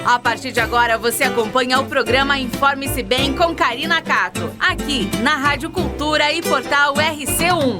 A partir de agora, você acompanha o programa Informe-se Bem com Karina Cato, aqui na Rádio Cultura e Portal RC1.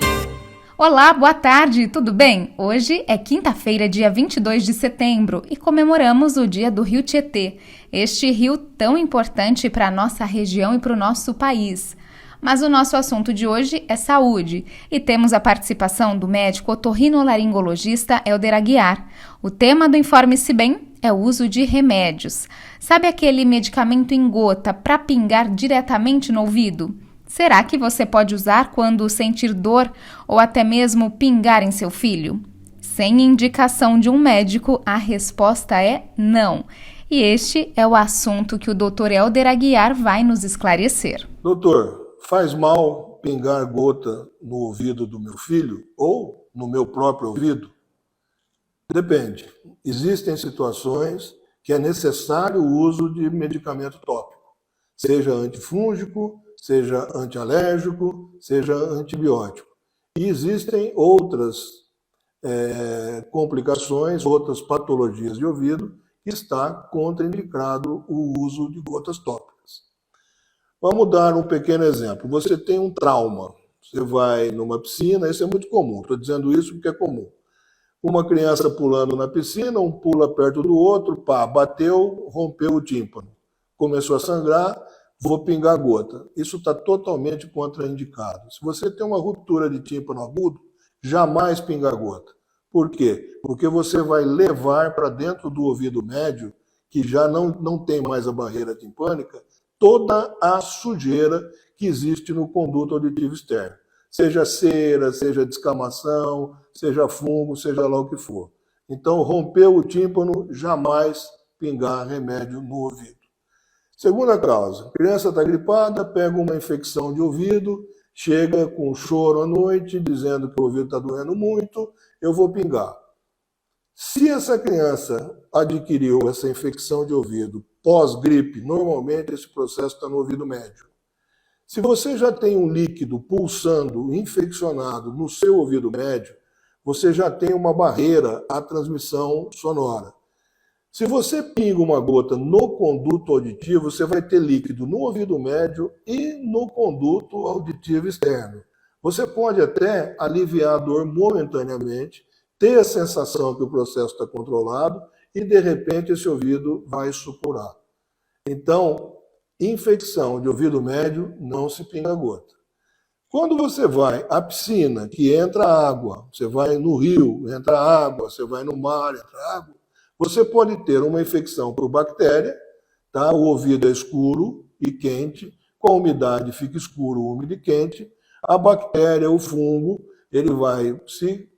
Olá, boa tarde, tudo bem? Hoje é quinta-feira, dia 22 de setembro, e comemoramos o Dia do Rio Tietê, este rio tão importante para a nossa região e para o nosso país. Mas o nosso assunto de hoje é saúde e temos a participação do médico otorrinolaringologista Helder Aguiar. O tema do Informe-se Bem é o uso de remédios. Sabe aquele medicamento em gota para pingar diretamente no ouvido? Será que você pode usar quando sentir dor ou até mesmo pingar em seu filho? Sem indicação de um médico, a resposta é não. E este é o assunto que o Dr. Helder Aguiar vai nos esclarecer. Doutor, faz mal pingar gota no ouvido do meu filho ou no meu próprio ouvido? Depende. Existem situações que é necessário o uso de medicamento tópico, seja antifúngico, seja antialérgico, seja antibiótico. E existem outras complicações, outras patologias de ouvido que está contraindicado o uso de gotas tópicas. Vamos dar um pequeno exemplo. Você tem um trauma, você vai numa piscina, isso é muito comum, estou dizendo isso porque é comum. Uma criança pulando na piscina, um pula perto do outro, pá, bateu, rompeu o tímpano, começou a sangrar, vou pingar gota. Isso está totalmente contraindicado. Se você tem uma ruptura de tímpano agudo, jamais pingar gota. Por quê? Porque você vai levar para dentro do ouvido médio, que já não tem mais a barreira timpânica, toda a sujeira que existe no conduto auditivo externo. Seja cera, seja descamação, seja fungo, seja lá o que for. Então, rompeu o tímpano, jamais pingar remédio no ouvido. Segunda causa, a criança está gripada, pega uma infecção de ouvido, chega com choro à noite, dizendo que o ouvido está doendo muito, eu vou pingar. Se essa criança adquiriu essa infecção de ouvido pós-gripe, normalmente esse processo está no ouvido médio. Se você já tem um líquido pulsando, infeccionado no seu ouvido médio, você já tem uma barreira à transmissão sonora. Se você pinga uma gota no conduto auditivo, você vai ter líquido no ouvido médio e no conduto auditivo externo. Você pode até aliviar a dor momentaneamente, ter a sensação que o processo está controlado e, de repente, esse ouvido vai supurar. Então, infecção de ouvido médio, não se pinga gota. Quando você vai à piscina, que entra água, você vai no rio, entra água, você vai no mar, entra água, você pode ter uma infecção por bactéria, tá? O ouvido é escuro e quente, com a umidade fica escuro, úmido e quente, a bactéria, o fungo, ele vai se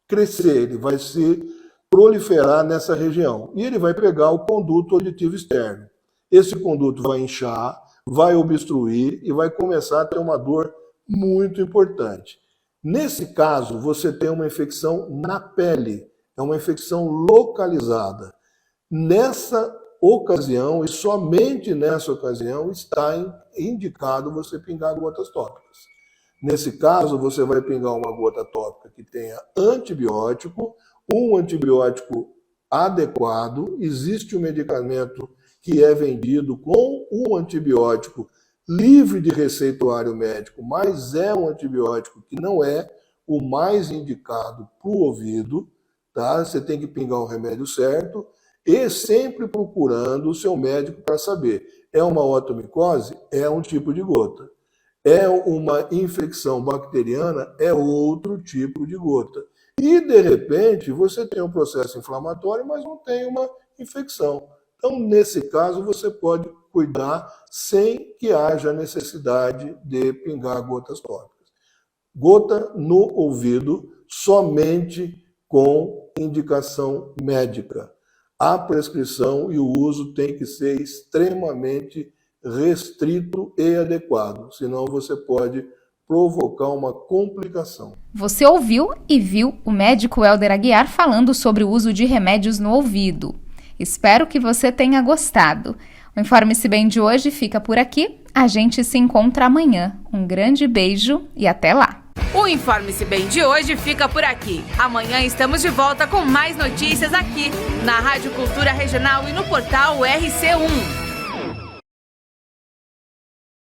crescer, ele vai se proliferar nessa região e ele vai pegar o conduto auditivo externo. Esse conduto vai inchar, vai obstruir e vai começar a ter uma dor muito importante. Nesse caso, você tem uma infecção na pele, é uma infecção localizada. Nessa ocasião, e somente nessa ocasião, está indicado você pingar gotas tópicas. Nesse caso, você vai pingar uma gota tópica que tenha antibiótico, um antibiótico adequado. Existe um medicamento que é vendido com um antibiótico livre de receituário médico, mas é um antibiótico que não é o mais indicado para o ouvido, tá? Você tem que pingar o remédio certo e sempre procurando o seu médico para saber. É uma otomicose? É um tipo de gota. É uma infecção bacteriana? É outro tipo de gota. E, de repente, você tem um processo inflamatório, mas não tem uma infecção. Então, nesse caso, você pode cuidar sem que haja necessidade de pingar gotas tópicas. Gota no ouvido somente com indicação médica. A prescrição e o uso tem que ser extremamente restrito e adequado, senão você pode provocar uma complicação. Você ouviu e viu o médico Helder Aguiar falando sobre o uso de remédios no ouvido. Espero que você tenha gostado. O Informe-se Bem de hoje fica por aqui. A gente se encontra amanhã. Um grande beijo e até lá! O Informe-se Bem de hoje fica por aqui. Amanhã estamos de volta com mais notícias aqui na Rádio Cultura Regional e no portal RC1.